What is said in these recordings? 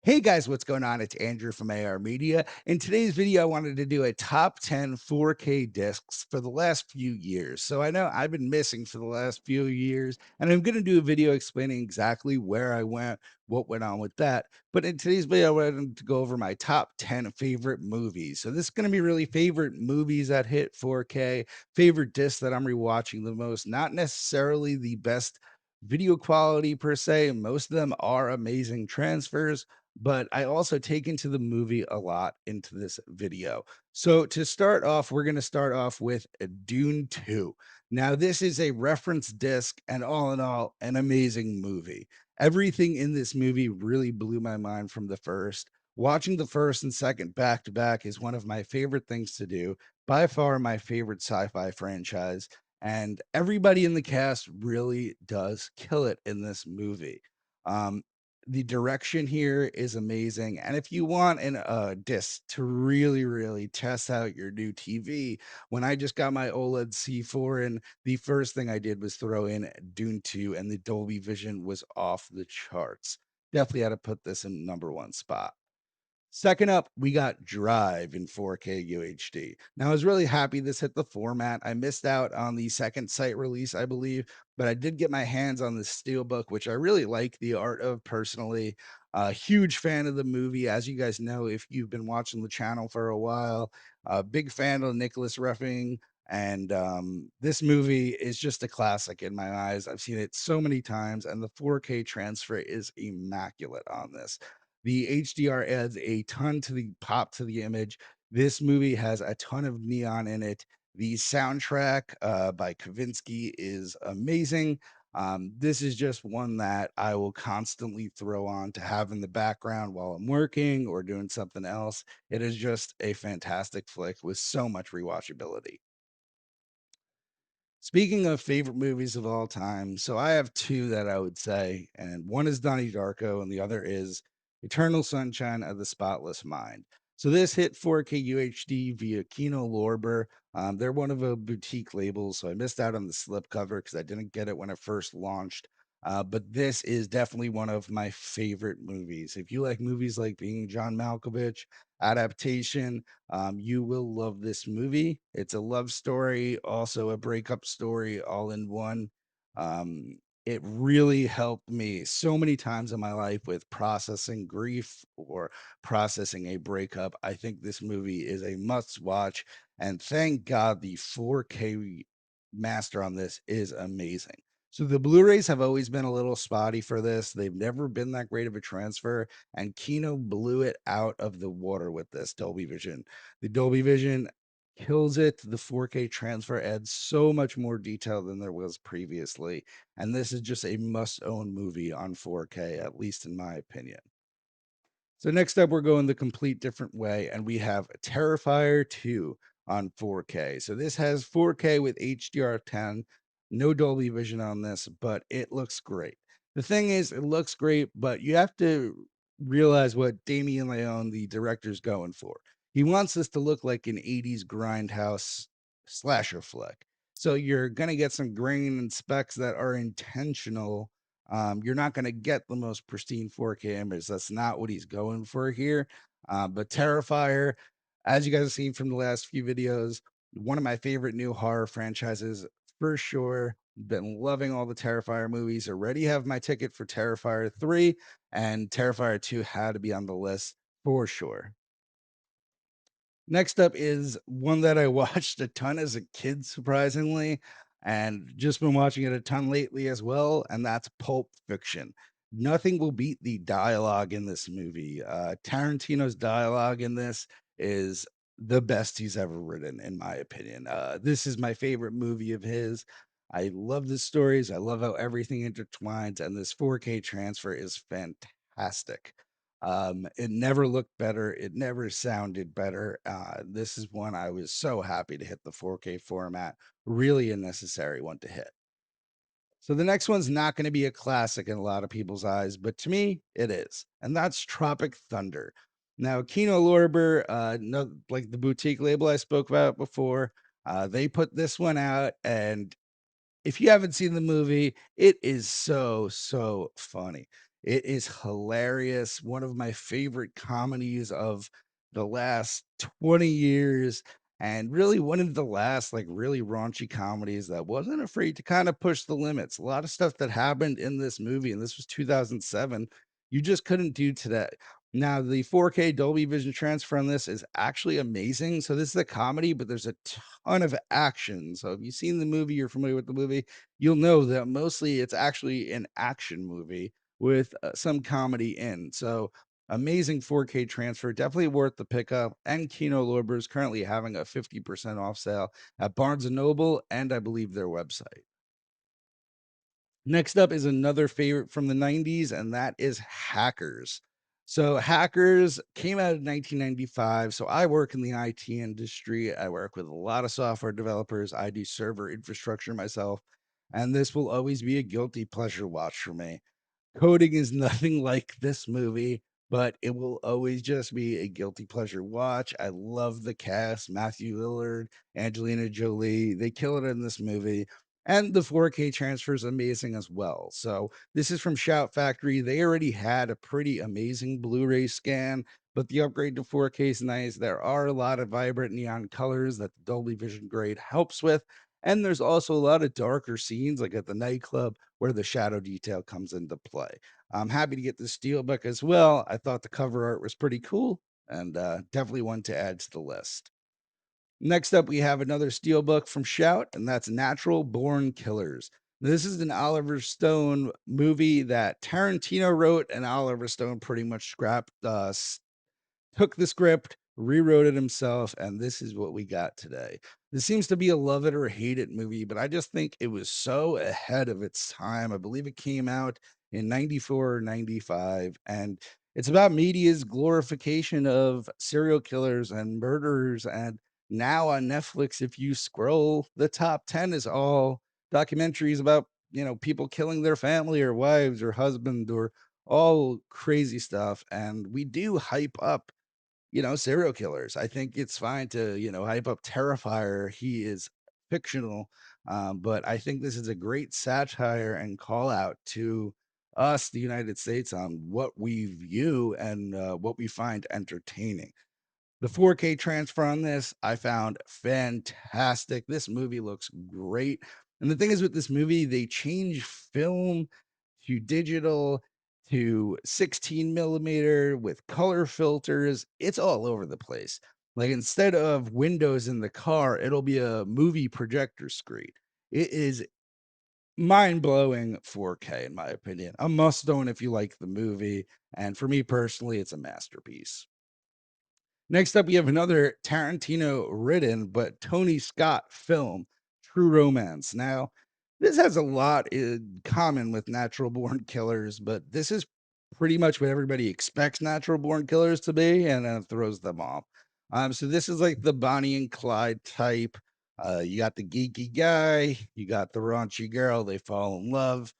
Hey guys, what's going on? It's Andrew from AR Media. In today's video, I wanted to do a top 10 4K discs for the last few years. So I know I've been missing for the last few years, and I'm going to do a video explaining exactly where I went, what went on with that. But in today's video, I wanted to go over my top 10 favorite movies. So this is going to be really favorite movies that hit 4K, favorite discs that I'm rewatching the most, not necessarily the best video quality per se. Most of them are amazing transfers, but I also take into the movie a lot into this video. So to start off, we're going to start off with Dune 2. Now, this is a reference disc and all in all, an amazing movie. Everything in this movie really blew my mind from the first. Watching the first and second back to back is one of my favorite things to do. By far, my favorite sci fi franchise. And everybody in the cast really does kill it in this movie. Um, the direction here is amazing, and if you want an disc to really test out your new TV, when I just got my OLED C4 and the first thing I did was throw in Dune 2, and the Dolby Vision was off the charts. Definitely had to put this in number one spot. Second up, we got Drive in 4K UHD. Now, I was really happy this hit the format. I missed out on the second site release, I believe, but I did get my hands on the Steelbook, which I really like the art of personally. A huge fan of the movie. As you guys know, if you've been watching the channel for a while, a big fan of Nicholas Ruffing. And this movie is just a classic in my eyes. I've seen it so many times, and the 4K transfer is immaculate on this. The HDR adds a ton to the pop to the image. This movie has a ton of neon in it. The soundtrack by Kavinsky is amazing. This is just one that I will constantly throw on to have in the background while I'm working or doing something else. It is just a fantastic flick with so much rewatchability. Speaking of favorite movies of all time, so I have 2 that I would say, and one is Donnie Darko and the other is Eternal Sunshine of the Spotless Mind. So this hit 4K UHD via Kino Lorber. They're one of a boutique labels, so I missed out on the slipcover because I didn't get it when it first launched. But this is definitely one of my favorite movies. If you like movies like Being John Malkovich, Adaptation, you will love this movie. It's a love story, also a breakup story, all in one. It really helped me so many times in my life with processing grief or processing a breakup. I think this movie is a must watch. And thank God the 4K master on this is amazing. So the Blu-rays have always been a little spotty for this. They've never been that great of a transfer, and Kino blew it out of the water with this Dolby Vision. The Dolby Vision kills it. The 4K transfer adds so much more detail than there was previously, and this is just a must-own movie on 4K, at least in my opinion. So next up, we're going the complete different way, and we have Terrifier 2 on 4K. So this has 4K with HDR10, no Dolby Vision on this, but it looks great. The thing is, it looks great, but you have to realize what Damien Leone, the director's going for. He wants this to look like an 80s grindhouse slasher flick. So you're gonna get some grain and specs that are intentional. You're not going to get the most pristine 4K image. That's not what he's going for here. But Terrifier, as you guys have seen from the last few videos, one of my favorite new horror franchises for sure. Been loving all the Terrifier movies. Already have my ticket for Terrifier 3, and Terrifier 2 had to be on the list for sure. Next up is one that I watched a ton as a kid, surprisingly, and just been watching it a ton lately as well, and that's Pulp Fiction. Nothing will beat the dialogue in this movie. Tarantino's dialogue in this is the best he's ever written, in my opinion. This is my favorite movie of his. I love the stories. I love how everything intertwines, and this 4K transfer is fantastic. It never looked better. It never sounded better. This is one I was so happy to hit the 4K format. Really a necessary one to hit. So the next one's not going to be a classic in a lot of people's eyes, but to me, it is. And that's Tropic Thunder. Now, Kino Lorber, no, like the boutique label I spoke about before, they put this one out, and if you haven't seen the movie, it is so funny. It is hilarious, one of my favorite comedies of the last 20 years, and really one of the last, like, really raunchy comedies that wasn't afraid to kinda push the limits. A lot of stuff that happened in this movie, and this was 2007, you just couldn't do today. Now, the 4K Dolby Vision transfer on this is actually amazing. So this is a comedy, but there's a ton of action. So if you've seen the movie, you're familiar with the movie, you'll know that mostly it's actually an action movie with some comedy in. So amazing 4K transfer, definitely worth the pickup. And Kino Lorber is currently having a 50% off sale at Barnes& and Noble and I believe their website. Next up is another favorite from the 90s, and that is Hackers. So, Hackers came out in 1995. So, I work in the IT industry. I work with a lot of software developers. I do server infrastructure myself, and this will always be a guilty pleasure watch for me. Coding is nothing like this movie, but it will always just be a guilty pleasure watch. I love the cast, Matthew Lillard, Angelina Jolie. They kill it in this movie. And the 4K transfer is amazing as well. So, this is from Shout Factory. They already had a pretty amazing Blu-ray scan, but the upgrade to 4K is nice. There are a lot of vibrant neon colors that the Dolby Vision grade helps with. And there's also a lot of darker scenes, like at the nightclub, where the shadow detail comes into play. I'm happy to get the steelbook as well. I thought the cover art was pretty cool and definitely one to add to the list. Next up, we have another steelbook from Shout, and that's Natural Born Killers. This is an Oliver Stone movie that Tarantino wrote, and Oliver Stone pretty much scrapped took the script, rewrote it himself, and this is what we got today. This seems to be a love it or hate it movie, but I just think it was so ahead of its time. I believe it came out in 94 or 95, and it's about media's glorification of serial killers and murderers. And now on Netflix, if you scroll, the top 10 is all documentaries about, people killing their family or wives or husband or all crazy stuff. And we do hype up serial killers. I think it's fine to, hype up Terrifier. He is fictional. But I think this is a great satire and call out to us, the United States, on what we view and what we find entertaining. The 4K transfer on this, I found fantastic. This movie looks great. And the thing is with this movie, they change film to digital to 16 millimeter with color filters. It's all over the place. Like instead of windows in the car, it'll be a movie projector screen. It is mind blowing 4K, in my opinion. A must own if you like the movie. And for me personally, it's a masterpiece. Next up, we have another Tarantino written but Tony Scott film, True Romance. Now, this has a lot in common with Natural Born Killers, but this is pretty much what everybody expects Natural Born Killers to be, and throws them off. So this is like the Bonnie and Clyde type. You got the geeky guy, you got the raunchy girl, they fall in love.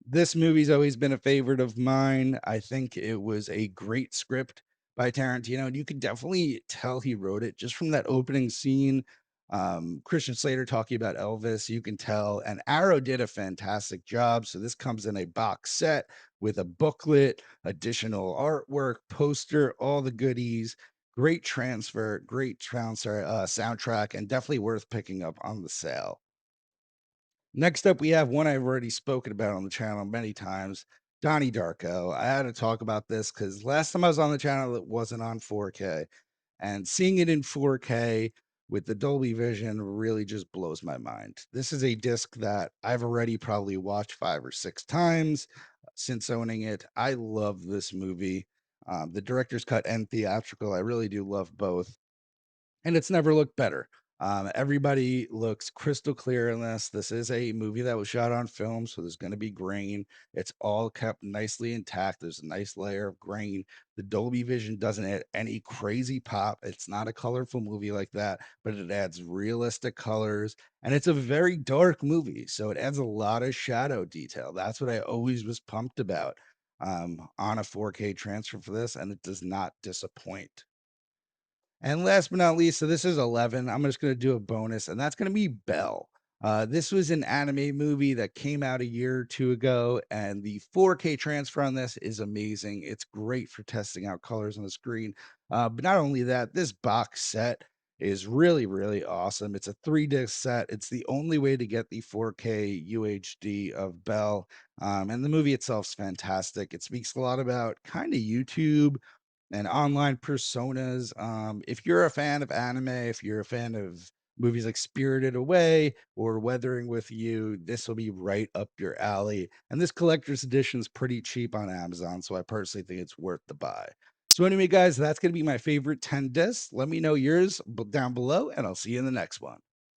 This movie's always been a favorite of mine. I think it was a great script by Tarantino, and you can definitely tell he wrote it just from that opening scene. Christian Slater talking about Elvis, you can tell, and Arrow did a fantastic job. So this comes in a box set with a booklet, additional artwork, poster, all the goodies. Great transfer, soundtrack, and definitely worth picking up on the sale. Next up, we have one I've already spoken about on the channel many times, Donnie Darko. I had to talk about this because last time I was on the channel, it wasn't on 4K. And seeing it in 4K with the Dolby Vision really just blows my mind. This is a disc that I've already probably watched 5 or 6 times since owning it. I love this movie. The director's cut and theatrical, I really do love both and it's never looked better. Everybody looks crystal clear in this. This is a movie that was shot on film, so there's going to be grain. It's all kept nicely intact. There's a nice layer of grain. The Dolby Vision doesn't add any crazy pop. It's not a colorful movie like that, but it adds realistic colors. And it's a very dark movie, so it adds a lot of shadow detail. That's what I always was pumped about on a 4K transfer for this, and it does not disappoint. And last but not least, so this is 11. I'm just going to do a bonus, and that's going to be Belle. This was an anime movie that came out a year or two ago, and the 4K transfer on this is amazing. It's great for testing out colors on the screen. But not only that, this box set is really, really awesome. It's a 3 disc set. It's the only way to get the 4K UHD of Belle. And the movie itself is fantastic. It speaks a lot about kind of YouTube and online personas. If you're a fan of anime, if you're a fan of movies like Spirited Away or Weathering with You, this will be right up your alley. And this collector's edition is pretty cheap on Amazon, so I personally think it's worth the buy. So anyway, guys, that's going to be my favorite 10 discs. Let me know yours down below, and I'll see you in the next one.